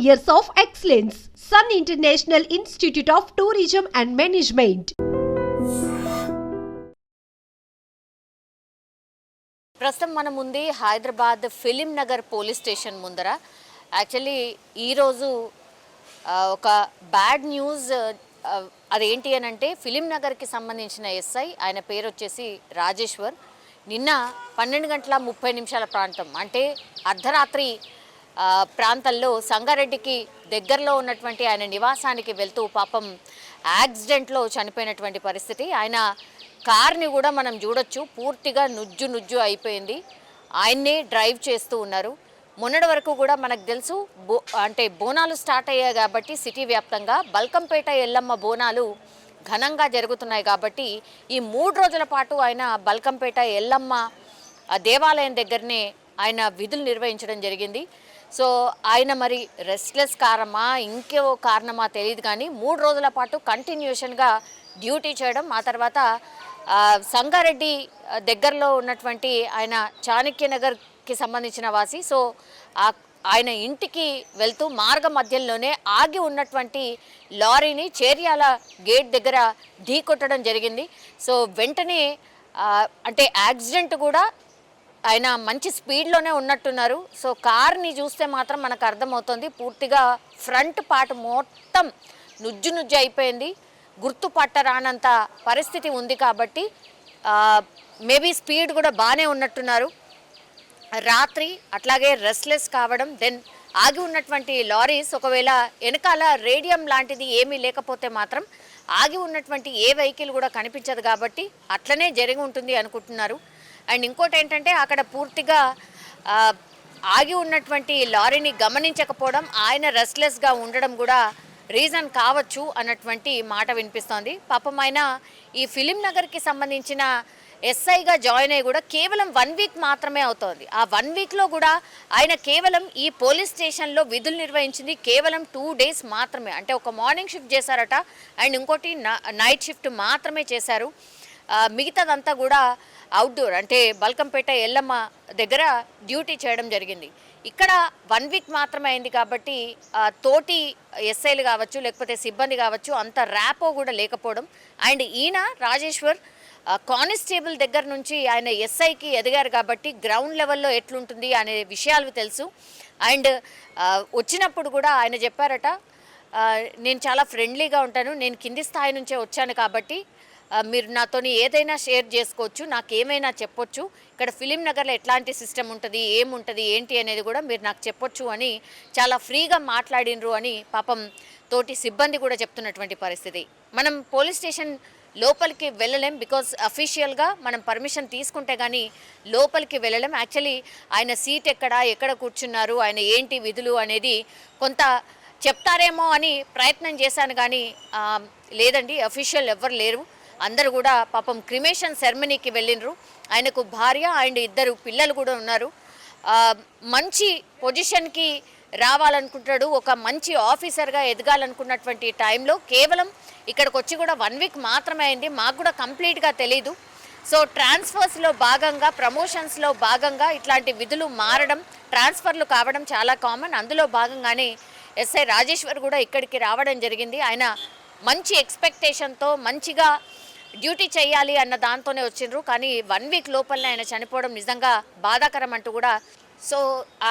years of excellence. Sun International Institute of Tourism and Management. ప్రస్తుతం మన ముందు Hyderabad film Nagar police station ముందర actually ఈరోజు ఒక బ్యాడ్ న్యూస్ అదేంటి అని అంటే ఫిలిం నగర్కి సంబంధించిన ఎస్ఐ ఆయన పేరు వచ్చేసి రాజేశ్వర్ నిన్న 12:30 ప్రాంతం అంటే అర్ధరాత్రి ప్రాంతంలో సంగారెడ్డికి దగ్గరలో ఉన్నటువంటి ఆయన నివాసానికి వెళ్తూ పాపం యాక్సిడెంట్లో చనిపోయినటువంటి పరిస్థితి. ఆయన కార్ని కూడా మనం చూడొచ్చు, పూర్తిగా నుజ్జు అయిపోయింది. ఆయన్నే డ్రైవ్ చేస్తూ ఉన్నారు. మొన్నటి వరకు కూడా మనకు తెలుసు అంటే బోనాలు స్టార్ట్ అయ్యాయి కాబట్టి సిటీ వ్యాప్తంగా బల్కంపేట ఎల్లమ్మ బోనాలు ఘనంగా జరుగుతున్నాయి కాబట్టి ఈ 3 రోజుల పాటు ఆయన బల్కంపేట ఎల్లమ్మ దేవాలయం దగ్గరనే ఆయన విధులు నిర్వహించడం జరిగింది. సో ఆయన మరి రెస్ట్లెస్ కారణమా ఇంకో కారణమా తెలియదు కానీ 3 రోజుల పాటు కంటిన్యూషన్గా డ్యూటీ చేయడం, ఆ తర్వాత సంగారెడ్డి దగ్గరలో ఉన్నటువంటి ఆయన చాణక్యనగర్కి సంబంధించిన వాసి. సో ఆయన ఇంటికి వెళ్తూ మార్గ మధ్యంలోనే ఆగి ఉన్నటువంటి లారీని చేర్యాల గేట్ దగ్గర ఢీకొట్టడం జరిగింది. సో వెంటనే అంటే యాక్సిడెంట్ కూడా ఆయన మంచి స్పీడ్లోనే ఉన్నట్టున్నారు. సో కార్ని చూస్తే మాత్రం మనకు అర్థమవుతుంది పూర్తిగా ఫ్రంట్ పార్ట్ మొత్తం నుజ్జు అయిపోయింది, గుర్తుపట్టరానంత పరిస్థితి ఉంది. కాబట్టి మేబీ స్పీడ్ కూడా బాగానే ఉన్నట్టున్నారు. రాత్రి అట్లాగే రెస్ట్లెస్ కావడం, దెన్ ఆగి ఉన్నటువంటి లారీస్ ఒకవేళ వెనకాల రేడియం లాంటిది ఏమీ లేకపోతే మాత్రం ఆగి ఉన్నటువంటి ఏ వెహికల్ కూడా కనిపించదు కాబట్టి అట్లనే జరిగి ఉంటుంది అనుకుంటున్నారు. అండ్ ఇంకోటి ఏంటంటే అక్కడ పూర్తిగా ఆగి ఉన్నటువంటి లారీని గమనించకపోవడం, ఆయన రెస్ట్లెస్గా ఉండడం కూడా రీజన్ కావచ్చు అన్నటువంటి మాట వినిపిస్తోంది. పాపం ఆయన ఈ ఫిలిం నగర్కి సంబంధించిన ఎస్ఐగా జాయిన్ అయ్యి కూడా కేవలం 1 వీక్ మాత్రమే అవుతోంది. ఆ 1 వీక్లో కూడా ఆయన కేవలం ఈ పోలీస్ స్టేషన్లో విధులు నిర్వహించింది కేవలం 2 డేస్ మాత్రమే. అంటే ఒక మార్నింగ్ షిఫ్ట్ చేశారట అండ్ ఇంకోటి నైట్ షిఫ్ట్ మాత్రమే చేశారు. మిగతాదంతా కూడా అవుట్డోర్ అంటే బల్కంపేట ఎల్లమ్మ దగ్గర డ్యూటీ చేయడం జరిగింది. ఇక్కడ 1 వీక్ మాత్రమే అయింది కాబట్టి తోటి ఎస్ఐలు కావచ్చు లేకపోతే సిబ్బంది కావచ్చు అంత ర్యాపో కూడా లేకపోవడం. అండ్ ఈయన రాజేశ్వర్ కానిస్టేబుల్ దగ్గర నుంచి ఆయన ఎస్ఐకి ఎదిగారు కాబట్టి గ్రౌండ్ లెవెల్లో ఎట్లుంటుంది అనే విషయాలు తెలుసు. అండ్ వచ్చినప్పుడు కూడా ఆయన చెప్పారట, నేను చాలా ఫ్రెండ్లీగా ఉంటాను, నేను కింది స్థాయి నుంచే వచ్చాను కాబట్టి మీరు నాతోని ఏదైనా షేర్ చేసుకోవచ్చు, నాకేమైనా చెప్పొచ్చు, ఇక్కడ ఫిలిం నగర్లో ఎట్లాంటి సిస్టమ్ ఉంటుంది, ఏముంటుంది ఏంటి అనేది కూడా మీరు నాకు చెప్పొచ్చు అని చాలా ఫ్రీగా మాట్లాడినరు అని పాపం తోటి సిబ్బంది కూడా చెప్తున్నటువంటి పరిస్థితి. మనం పోలీస్ స్టేషన్ లోపలికి వెళ్ళలేం, బికాజ్ అఫీషియల్గా మనం పర్మిషన్ తీసుకుంటే కానీ లోపలికి వెళ్ళలేం. యాక్చువల్లీ ఆయన సీట్ ఎక్కడ కూర్చున్నారు, ఆయన ఏంటి విధులు అనేది కొంత చెప్తారేమో అని ప్రయత్నం చేశాను కానీ లేదండి, అఫీషియల్ ఎవ్వరు లేరు. అందరూ కూడా పాపం క్రిమేషన్ సెరమనీకి వెళ్ళినరు. ఆయనకు భార్య అండ్ 2 పిల్లలు కూడా ఉన్నారు. మంచి పొజిషన్కి రావాలనుకుంటాడు, ఒక మంచి ఆఫీసర్గా ఎదగాలనుకున్నటువంటి టైంలో కేవలం ఇక్కడికి వచ్చి కూడా 1 వీక్ మాత్రమే అయింది. మాకు కూడా కంప్లీట్గా తెలీదు. సో ట్రాన్స్ఫర్స్లో భాగంగా, ప్రమోషన్స్లో భాగంగా ఇట్లాంటి విధులు మారడం, ట్రాన్స్ఫర్లు కావడం చాలా కామన్. అందులో భాగంగానే ఎస్ఐ రాజేశ్వర్ కూడా ఇక్కడికి రావడం జరిగింది. ఆయన మంచి ఎక్స్పెక్టేషన్తో మంచిగా డ్యూటీ చేయాలి అన్న దాంతోనే వచ్చిండ్రు. కానీ 1 వీక్ లోపలనే ఆయన చనిపోవడం నిజంగా బాధాకరం అంటూ కూడా సో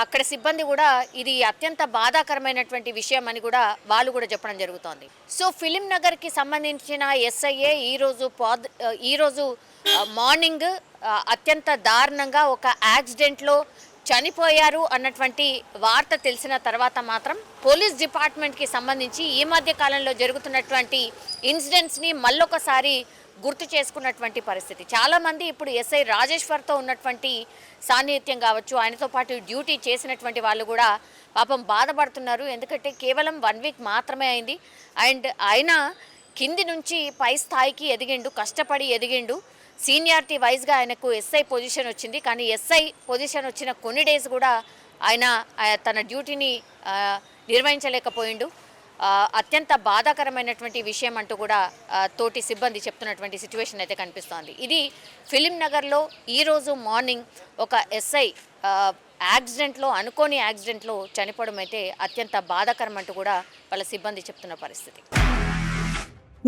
అక్కడ సిబ్బంది కూడా ఇది అత్యంత బాధాకరమైనటువంటి విషయం అని కూడా వాళ్ళు కూడా చెప్పడం జరుగుతోంది. సో ఫిలిం నగర్కి సంబంధించిన ఎస్ఐఏ ఈరోజు మార్నింగ్ అత్యంత దారుణంగా ఒక యాక్సిడెంట్లో చనిపోయారు అన్నటువంటి వార్త తెలిసిన తర్వాత మాత్రం పోలీస్ డిపార్ట్మెంట్కి సంబంధించి ఈ మధ్య కాలంలో జరుగుతున్నటువంటి ఇన్సిడెంట్స్ని మళ్ళొకసారి గుర్తు చేసుకున్నటువంటి పరిస్థితి. చాలామంది ఇప్పుడు ఎస్ఐ రాజేశ్వర్తో ఉన్నటువంటి సాన్నిహిత్యం కావచ్చు, ఆయనతో పాటు డ్యూటీ చేసినటువంటి వాళ్ళు కూడా పాపం బాధపడుతున్నారు. ఎందుకంటే కేవలం 1 వీక్ మాత్రమే అయింది అండ్ ఆయన కింది నుంచి పై స్థాయికి ఎదిగిండు, కష్టపడి ఎదిగిండు. సీనియారిటీ వైజ్గా ఆయనకు ఎస్ఐ పొజిషన్ వచ్చింది. కానీ ఎస్ఐ పొజిషన్ వచ్చిన కొన్ని డేస్ కూడా ఆయన తన డ్యూటీని నిర్వహించలేకపోయిండు. అత్యంత బాధాకరమైనటువంటి విషయం అంటూ కూడా తోటి సిబ్బంది చెప్తున్నటువంటి సిచ్యువేషన్ అయితే కనిపిస్తోంది. ఇది ఫిలిం నగర్లో ఈరోజు మార్నింగ్ ఒక ఎస్ఐ యాక్సిడెంట్లో అనుకోని యాక్సిడెంట్లో చనిపోవడం అయితే అత్యంత బాధాకరం అంటూ కూడా వాళ్ళ సిబ్బంది చెప్తున్న పరిస్థితి.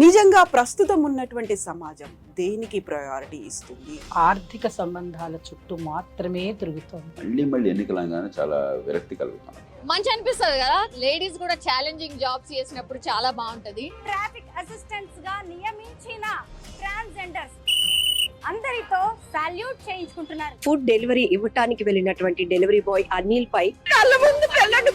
నిజంగా ప్రస్తుతం ఉన్నటువంటి సమాజం దేనికి ప్రయారిటీ ఇస్తుంది? ఆర్థిక సంబంధాల చుట్టూ మాత్రమే తిరుగుతోంది. మళ్ళీ ఎన్నికలంగానే చాలా విరక్తి కలుగుతాం. మంచి అనిపిస్తుంది కదా, లేడీస్ కూడా ఛాలెంజింగ్ జాబ్స్ చేసినప్పుడు చాలా బాగుంటది. ట్రాఫిక్ అసిస్టెంట్స్ గా నియమించిన ట్రాన్స్జెండర్స్ అందరితో సాల్యూట్ చేయించుకుంటున్నారు. ఫుడ్ డెలివరీ ఇవ్వటానికి వెళ్ళినటువంటి డెలివరీ బాయ్ అనిల్ పై కళ్ళ ముందు పెళ్ళండి